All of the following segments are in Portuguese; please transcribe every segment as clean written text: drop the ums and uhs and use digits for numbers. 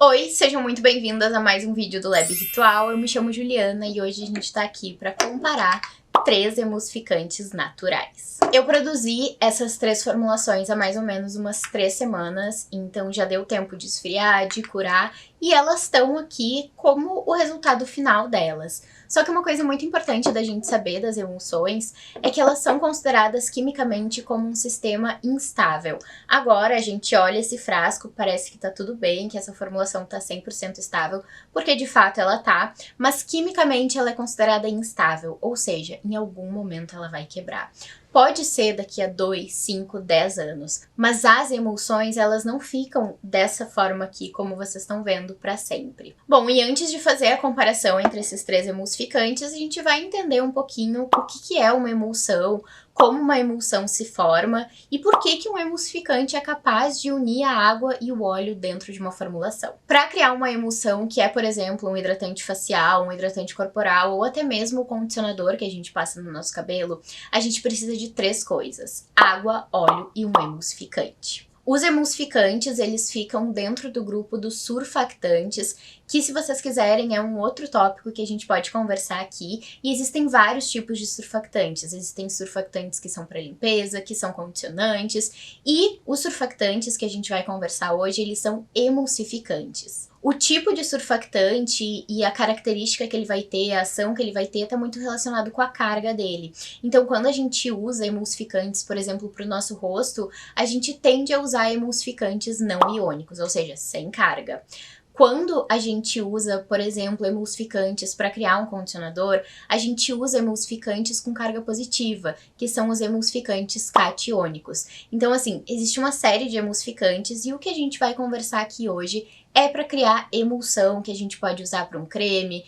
Oi, sejam muito bem-vindas a mais um vídeo do Lab Ritual. Eu me chamo Juliana e hoje a gente tá aqui para comparar 3 emulsificantes naturais. Eu produzi essas 3 formulações há mais ou menos umas 3 semanas, então já deu tempo de esfriar, de curar, e elas estão aqui como o resultado final delas. Só que uma coisa muito importante da gente saber das emulsões é que elas são consideradas quimicamente como um sistema instável. Agora a gente olha esse frasco, parece que tá tudo bem, que essa formulação tá 100% estável, porque de fato ela tá, mas quimicamente ela é considerada instável, ou seja, em algum momento ela vai quebrar. Pode ser daqui a 2, 5, 10 anos, mas as emulsões elas não ficam dessa forma aqui, como vocês estão vendo, para sempre. Bom, e antes de fazer a comparação entre esses 3 emulsificantes, a gente vai entender um pouquinho o que é uma emulsão, como uma emulsão se forma e por que um emulsificante é capaz de unir a água e o óleo dentro de uma formulação. Para criar uma emulsão que é, por exemplo, um hidratante facial, um hidratante corporal ou até mesmo o condicionador que a gente passa no nosso cabelo, a gente precisa de 3 coisas: água, óleo e um emulsificante. Os emulsificantes, eles ficam dentro do grupo dos surfactantes, que se vocês quiserem é um outro tópico que a gente pode conversar aqui, e existem vários tipos de surfactantes. Existem surfactantes que são para limpeza, que são condicionantes, e os surfactantes que a gente vai conversar hoje, eles são emulsificantes. O tipo de surfactante e a característica que ele vai ter, a ação que ele vai ter, está muito relacionado com a carga dele. Então, quando a gente usa emulsificantes, por exemplo, para o nosso rosto, a gente tende a usar emulsificantes não iônicos, ou seja, sem carga. Quando a gente usa, por exemplo, emulsificantes para criar um condicionador, a gente usa emulsificantes com carga positiva, que são os emulsificantes catiônicos. Então, assim, existe uma série de emulsificantes e o que a gente vai conversar aqui hoje é para criar emulsão que a gente pode usar para um creme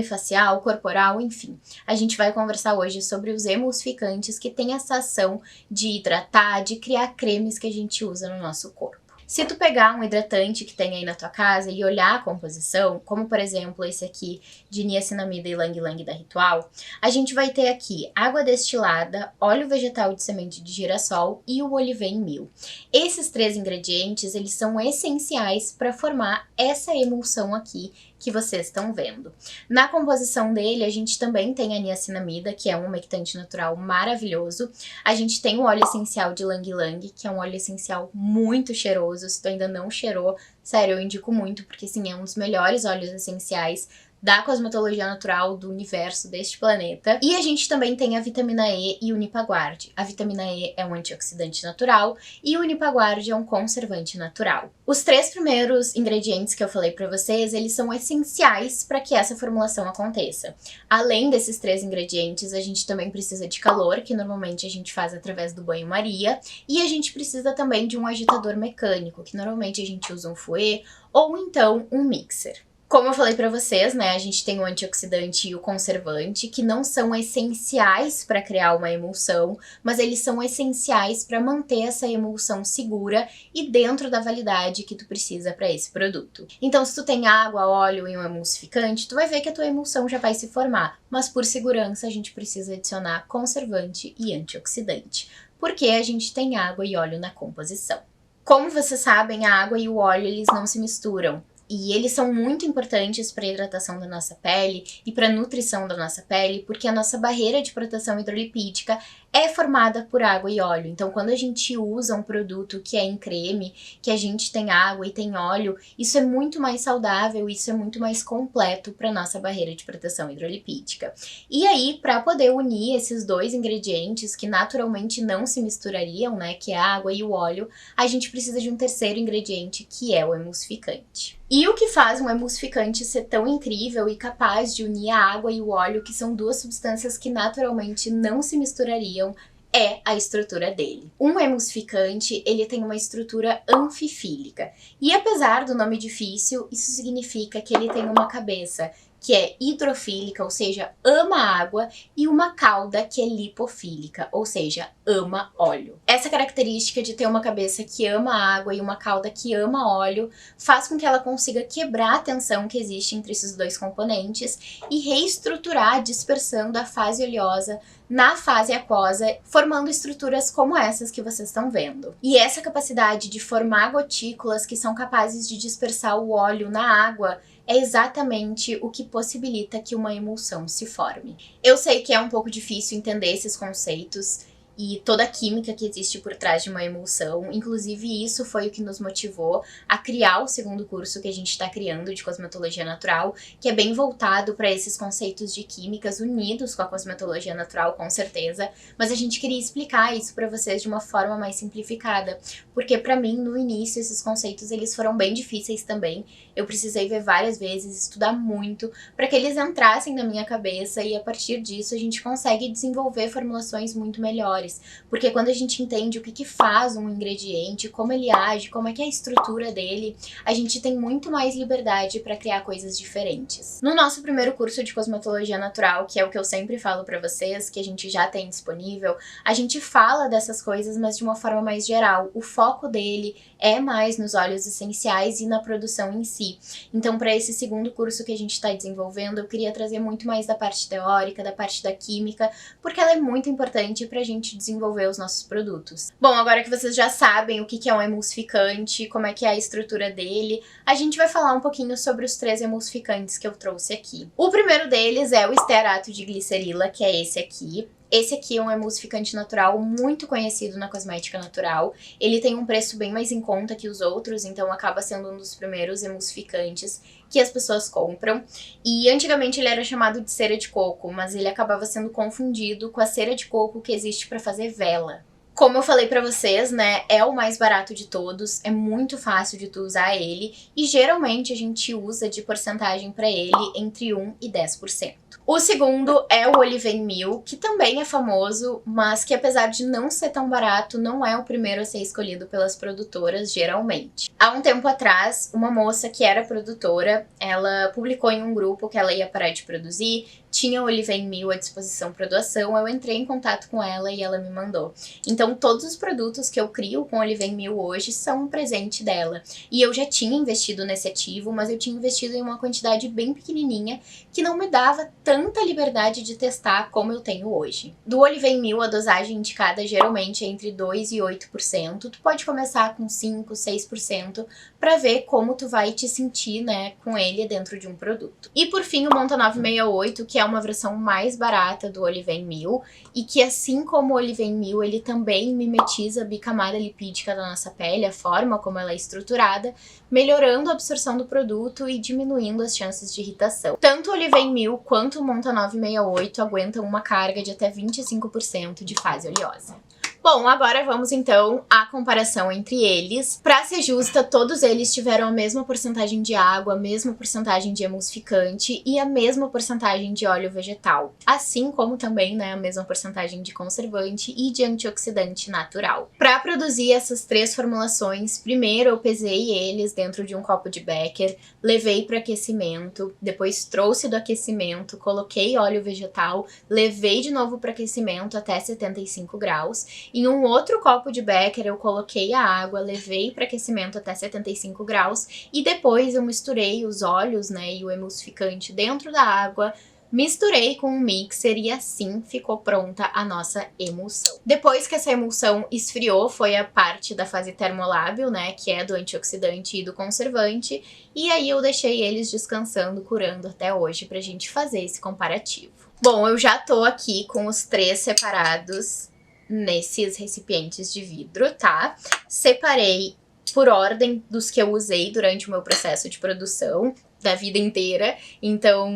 facial, corporal, enfim. A gente vai conversar hoje sobre os emulsificantes que têm essa ação de hidratar, de criar cremes que a gente usa no nosso corpo. Se tu pegar um hidratante que tem aí na tua casa e olhar a composição, como por exemplo esse aqui de niacinamida e ylang-ylang da Ritual, a gente vai ter aqui água destilada, óleo vegetal de semente de girassol e o Olivein 1000. Esses 3 ingredientes, eles são essenciais para formar essa emulsão aqui que vocês estão vendo. Na composição dele, a gente também tem a niacinamida, que é um umectante natural maravilhoso. A gente tem o óleo essencial de ylang-ylang, que é um óleo essencial muito cheiroso. Se tu ainda não cheirou, sério, eu indico muito, porque sim, é um dos melhores óleos essenciais da cosmetologia natural do universo deste planeta. E a gente também tem a vitamina E e o Unipaguard. A vitamina E é um antioxidante natural e o Unipaguard é um conservante natural. Os 3 primeiros ingredientes que eu falei pra vocês, eles são essenciais para que essa formulação aconteça. Além desses 3 ingredientes, a gente também precisa de calor, que normalmente a gente faz através do banho-maria, e a gente precisa também de um agitador mecânico, que normalmente a gente usa um fouet ou então um mixer. Como eu falei pra vocês, né, a gente tem o antioxidante e o conservante, que não são essenciais para criar uma emulsão, mas eles são essenciais para manter essa emulsão segura e dentro da validade que tu precisa para esse produto. Então, se tu tem água, óleo e um emulsificante, tu vai ver que a tua emulsão já vai se formar, mas por segurança a gente precisa adicionar conservante e antioxidante, porque a gente tem água e óleo na composição. Como vocês sabem, a água e o óleo eles não se misturam. E eles são muito importantes para a hidratação da nossa pele e para a nutrição da nossa pele, porque a nossa barreira de proteção hidrolipídica é formada por água e óleo. Então, quando a gente usa um produto que é em creme, que a gente tem água e tem óleo, isso é muito mais saudável, isso é muito mais completo para nossa barreira de proteção hidrolipídica. E aí, para poder unir esses 2 ingredientes que naturalmente não se misturariam, né, que é a água e o óleo, a gente precisa de um terceiro ingrediente, que é o emulsificante. E o que faz um emulsificante ser tão incrível e capaz de unir a água e o óleo, que são 2 substâncias que naturalmente não se misturariam, é a estrutura dele. Um emulsificante, ele tem uma estrutura anfifílica. E apesar do nome difícil, isso significa que ele tem uma cabeça que é hidrofílica, ou seja, ama água, e uma cauda que é lipofílica, ou seja, ama óleo. Essa característica de ter uma cabeça que ama água e uma cauda que ama óleo faz com que ela consiga quebrar a tensão que existe entre esses dois componentes e reestruturar a dispersão da fase oleosa na fase aquosa, formando estruturas como essas que vocês estão vendo. E essa capacidade de formar gotículas que são capazes de dispersar o óleo na água é exatamente o que possibilita que uma emulsão se forme. Eu sei que é um pouco difícil entender esses conceitos e toda a química que existe por trás de uma emulsão. Inclusive, isso foi o que nos motivou a criar o segundo curso que a gente está criando de cosmetologia natural, que é bem voltado para esses conceitos de químicas unidos com a cosmetologia natural, com certeza, mas a gente queria explicar isso para vocês de uma forma mais simplificada, porque para mim, no início, esses conceitos eles foram bem difíceis também. Eu precisei ver várias vezes, estudar muito, para que eles entrassem na minha cabeça e a partir disso a gente consegue desenvolver formulações muito melhores. Porque quando a gente entende o que faz um ingrediente, como ele age, como é que é a estrutura dele, a gente tem muito mais liberdade para criar coisas diferentes. No nosso primeiro curso de cosmetologia natural, que é o que eu sempre falo para vocês, que a gente já tem disponível, a gente fala dessas coisas, mas de uma forma mais geral. O foco dele é mais nos óleos essenciais e na produção em si. Então, para esse segundo curso que a gente está desenvolvendo, eu queria trazer muito mais da parte teórica, da parte da química, porque ela é muito importante para a gente desenvolver os nossos produtos. Bom, agora que vocês já sabem o que é um emulsificante, como é que é a estrutura dele, a gente vai falar um pouquinho sobre os 3 emulsificantes que eu trouxe aqui. O primeiro deles é o estearato de glicerila, que é esse aqui. Esse aqui é um emulsificante natural muito conhecido na cosmética natural. Ele tem um preço bem mais em conta que os outros, então acaba sendo um dos primeiros emulsificantes que as pessoas compram. E antigamente ele era chamado de cera de coco, mas ele acabava sendo confundido com a cera de coco que existe para fazer vela. Como eu falei pra vocês, né, é o mais barato de todos, é muito fácil de tu usar ele e geralmente a gente usa de porcentagem pra ele entre 1 e 10%. O segundo é o Olive & Meal, que também é famoso, mas que apesar de não ser tão barato, não é o primeiro a ser escolhido pelas produtoras, geralmente. Há um tempo atrás, uma moça que era produtora, ela publicou em um grupo que ela ia parar de produzir, tinha o Olive & Meal à disposição para doação, eu entrei em contato com ela e ela me mandou. Então, todos os produtos que eu crio com Olive & Meal hoje são um presente dela. E eu já tinha investido nesse ativo, mas eu tinha investido em uma quantidade bem pequenininha, que não me dava tanta liberdade de testar como eu tenho hoje. Do Olive & Meal, a dosagem indicada geralmente é entre 2% e 8%. Tu pode começar com 5%, 6%, para ver como tu vai te sentir, né, com ele dentro de um produto. E por fim, o Monta 968, que é uma versão mais barata do Olive & Meal, e que assim como o Olive & Meal, ele também mimetiza a bicamada lipídica da nossa pele, a forma como ela é estruturada, melhorando a absorção do produto e diminuindo as chances de irritação. Tanto o Olive & Meal quanto o Monta 968 aguentam uma carga de até 25% de fase oleosa. Bom, agora vamos então à comparação entre eles. Para ser justa, todos eles tiveram a mesma porcentagem de água, a mesma porcentagem de emulsificante e a mesma porcentagem de óleo vegetal. Assim como também, né, a mesma porcentagem de conservante e de antioxidante natural. Para produzir essas 3 formulações, primeiro eu pesei eles dentro de um copo de Becker, levei para aquecimento, depois trouxe do aquecimento, coloquei óleo vegetal, levei de novo para aquecimento até 75 graus. Em um outro copo de Becker eu coloquei a água, levei para aquecimento até 75 graus e depois eu misturei os óleos, né, e o emulsificante dentro da água, misturei com um mixer e assim ficou pronta a nossa emulsão. Depois que essa emulsão esfriou, foi a parte da fase termolábil, né, que é do antioxidante e do conservante, e aí eu deixei eles descansando, curando até hoje pra gente fazer esse comparativo. Bom, eu já tô aqui com os 3 separados nesses recipientes de vidro, tá? Separei por ordem dos que eu usei durante o meu processo de produção da vida inteira. Então,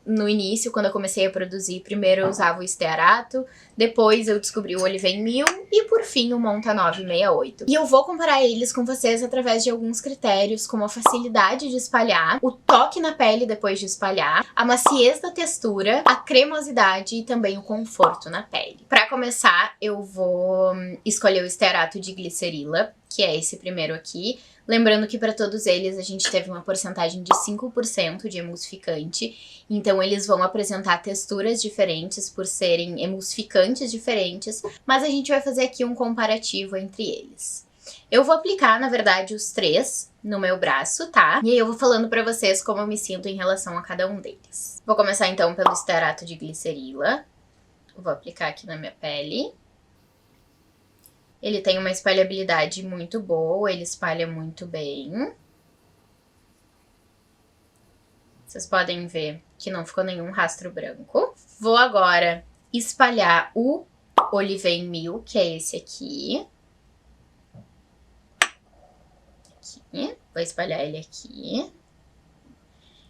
no início, quando eu comecei a produzir, primeiro eu usava o estearato, depois eu descobri o Olive & Meal e, por fim, o Monta 968. E eu vou comparar eles com vocês através de alguns critérios, como a facilidade de espalhar, o toque na pele depois de espalhar, a maciez da textura, a cremosidade e também o conforto na pele. Para começar, eu vou escolher o estearato de glicerila, que é esse primeiro aqui. Lembrando que para todos eles a gente teve uma porcentagem de 5% de emulsificante, então eles vão apresentar texturas diferentes por serem emulsificantes diferentes, mas a gente vai fazer aqui um comparativo entre eles. Eu vou aplicar, na verdade, os 3 no meu braço, tá? E aí eu vou falando pra vocês como eu me sinto em relação a cada um deles. Vou começar então pelo estearato de glicerila. Vou aplicar aqui na minha pele. Ele tem uma espalhabilidade muito boa, ele espalha muito bem. Vocês podem ver que não ficou nenhum rastro branco. Vou agora espalhar o Olivem Mil, que é esse aqui. Vou espalhar ele aqui.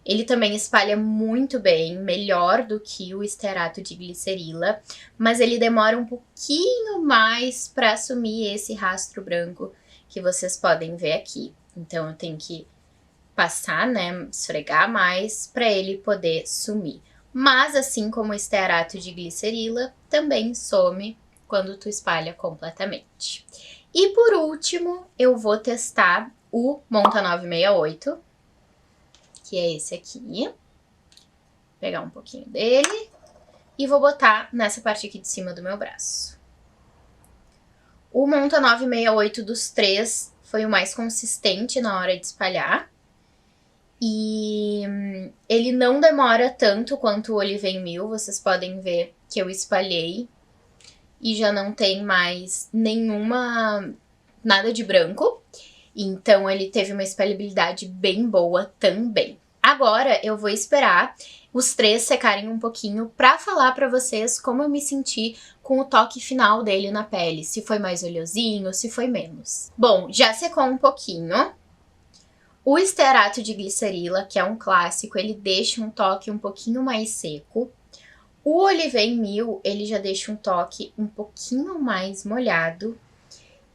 Ele também espalha muito bem, melhor do que o estearato de glicerila, mas ele demora um pouquinho mais para assumir esse rastro branco que vocês podem ver aqui. Então eu tenho que passar, né, esfregar mais para ele poder sumir. Mas assim como o estearato de glicerila, também some quando tu espalha completamente. E por último, eu vou testar o Monta 968, que é esse aqui. Vou pegar um pouquinho dele e vou botar nessa parte aqui de cima do meu braço. O Monta 968 dos 3 foi o mais consistente na hora de espalhar. E ele não demora tanto quanto o Olivem Mil, vocês podem ver que eu espalhei e já não tem mais nada de branco. Então ele teve uma espalhabilidade bem boa também. Agora eu vou esperar os 3 secarem um pouquinho pra falar pra vocês como eu me senti com o toque final dele na pele. Se foi mais oleosinho, se foi menos. Bom, já secou um pouquinho. O estearato de glicerila, que é um clássico, ele deixa um toque um pouquinho mais seco. O Olivem Mil, ele já deixa um toque um pouquinho mais molhado.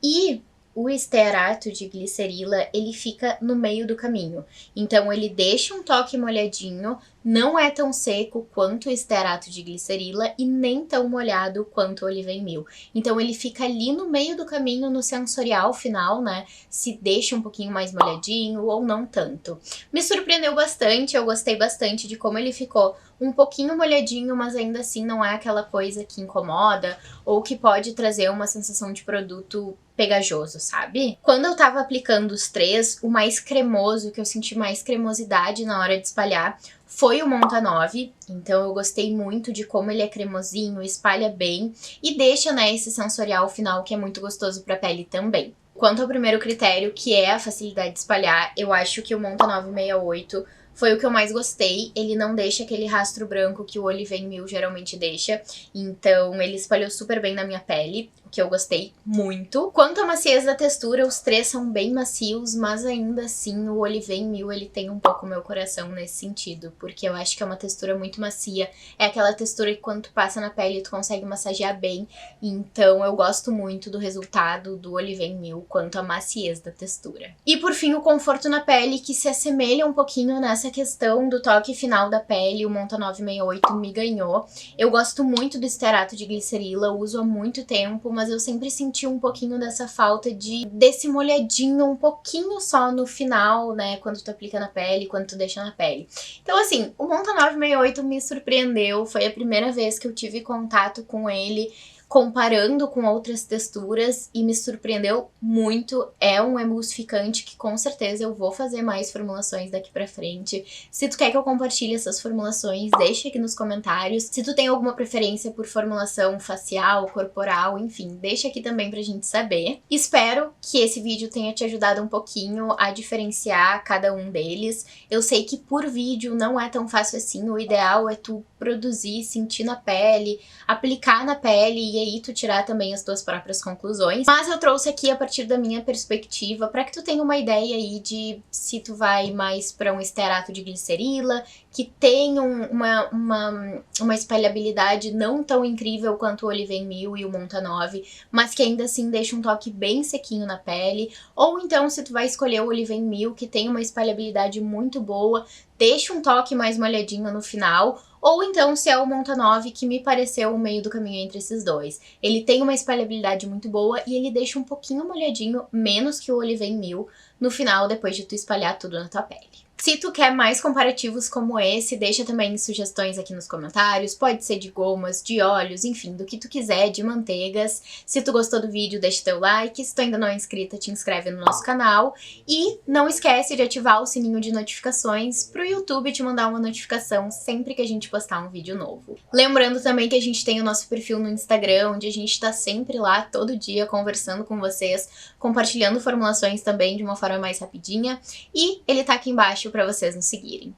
E o estearato de glicerila, ele fica no meio do caminho. Então, ele deixa um toque molhadinho, não é tão seco quanto o estearato de glicerila e nem tão molhado quanto o Olivem Mil. Então, ele fica ali no meio do caminho, no sensorial final, né? Se deixa um pouquinho mais molhadinho ou não tanto. Me surpreendeu bastante, eu gostei bastante de como ele ficou um pouquinho molhadinho, mas ainda assim não é aquela coisa que incomoda ou que pode trazer uma sensação de produto pegajoso, sabe? Quando eu tava aplicando os 3, o mais cremoso, que eu senti mais cremosidade na hora de espalhar, foi o Monta 9. Então eu gostei muito de como ele é cremosinho, espalha bem e deixa, né, esse sensorial final que é muito gostoso pra pele também. Quanto ao primeiro critério, que é a facilidade de espalhar, eu acho que o Monta 968 foi o que eu mais gostei. Ele não deixa aquele rastro branco que o Olivem Mil geralmente deixa, então ele espalhou super bem na minha pele, o que eu gostei muito. Quanto à maciez da textura, os 3 são bem macios, mas ainda assim o Olivem Mil ele tem um pouco meu coração nesse sentido, porque eu acho que é uma textura muito macia, é aquela textura que quando tu passa na pele tu consegue massagear bem, então eu gosto muito do resultado do Olivem Mil quanto à maciez da textura. E por fim, o conforto na pele, que se assemelha um pouquinho nessa questão do toque final da pele, o Monta 968 me ganhou. Eu gosto muito do estearato de glicerila, uso há muito tempo, mas eu sempre senti um pouquinho dessa falta desse molhadinho um pouquinho só no final, né, quando tu aplica na pele, quando tu deixa na pele. Então assim, o Monta 968 me surpreendeu, foi a primeira vez que eu tive contato com ele, comparando com outras texturas e me surpreendeu muito. É um emulsificante que com certeza eu vou fazer mais formulações daqui pra frente. Se tu quer que eu compartilhe essas formulações, deixa aqui nos comentários. Se tu tem alguma preferência por formulação facial, corporal, enfim, deixa aqui também pra gente saber. Espero que esse vídeo tenha te ajudado um pouquinho a diferenciar cada um deles. Eu sei que por vídeo não é tão fácil assim, o ideal é tu produzir, sentir na pele, aplicar na pele e aí tu tirar também as tuas próprias conclusões. Mas eu trouxe aqui a partir da minha perspectiva para que tu tenha uma ideia aí de se tu vai mais para um estearato de glicerila, que tem uma espalhabilidade não tão incrível quanto o Olivem Mil e o Monta 9, mas que ainda assim deixa um toque bem sequinho na pele. Ou então se tu vai escolher o Olivem Mil, que tem uma espalhabilidade muito boa, deixa um toque mais molhadinho no final, ou então se é o Monta 9, que me pareceu o meio do caminho entre esses dois. Ele tem uma espalhabilidade muito boa e ele deixa um pouquinho molhadinho, menos que o Olivem 1000, no final, depois de tu espalhar tudo na tua pele. Se tu quer mais comparativos como esse, deixa também sugestões aqui nos comentários, pode ser de gomas, de óleos, enfim, do que tu quiser, de manteigas. Se tu gostou do vídeo, deixa teu like, se tu ainda não é inscrita, te inscreve no nosso canal e não esquece de ativar o sininho de notificações pro YouTube te mandar uma notificação sempre que a gente postar um vídeo novo. Lembrando também que a gente tem o nosso perfil no Instagram, onde a gente tá sempre lá, todo dia, conversando com vocês, compartilhando formulações também de uma forma mais rapidinha, e ele tá aqui embaixo para vocês nos seguirem.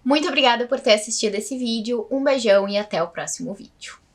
Muito obrigada por ter assistido esse vídeo, um beijão e até o próximo vídeo.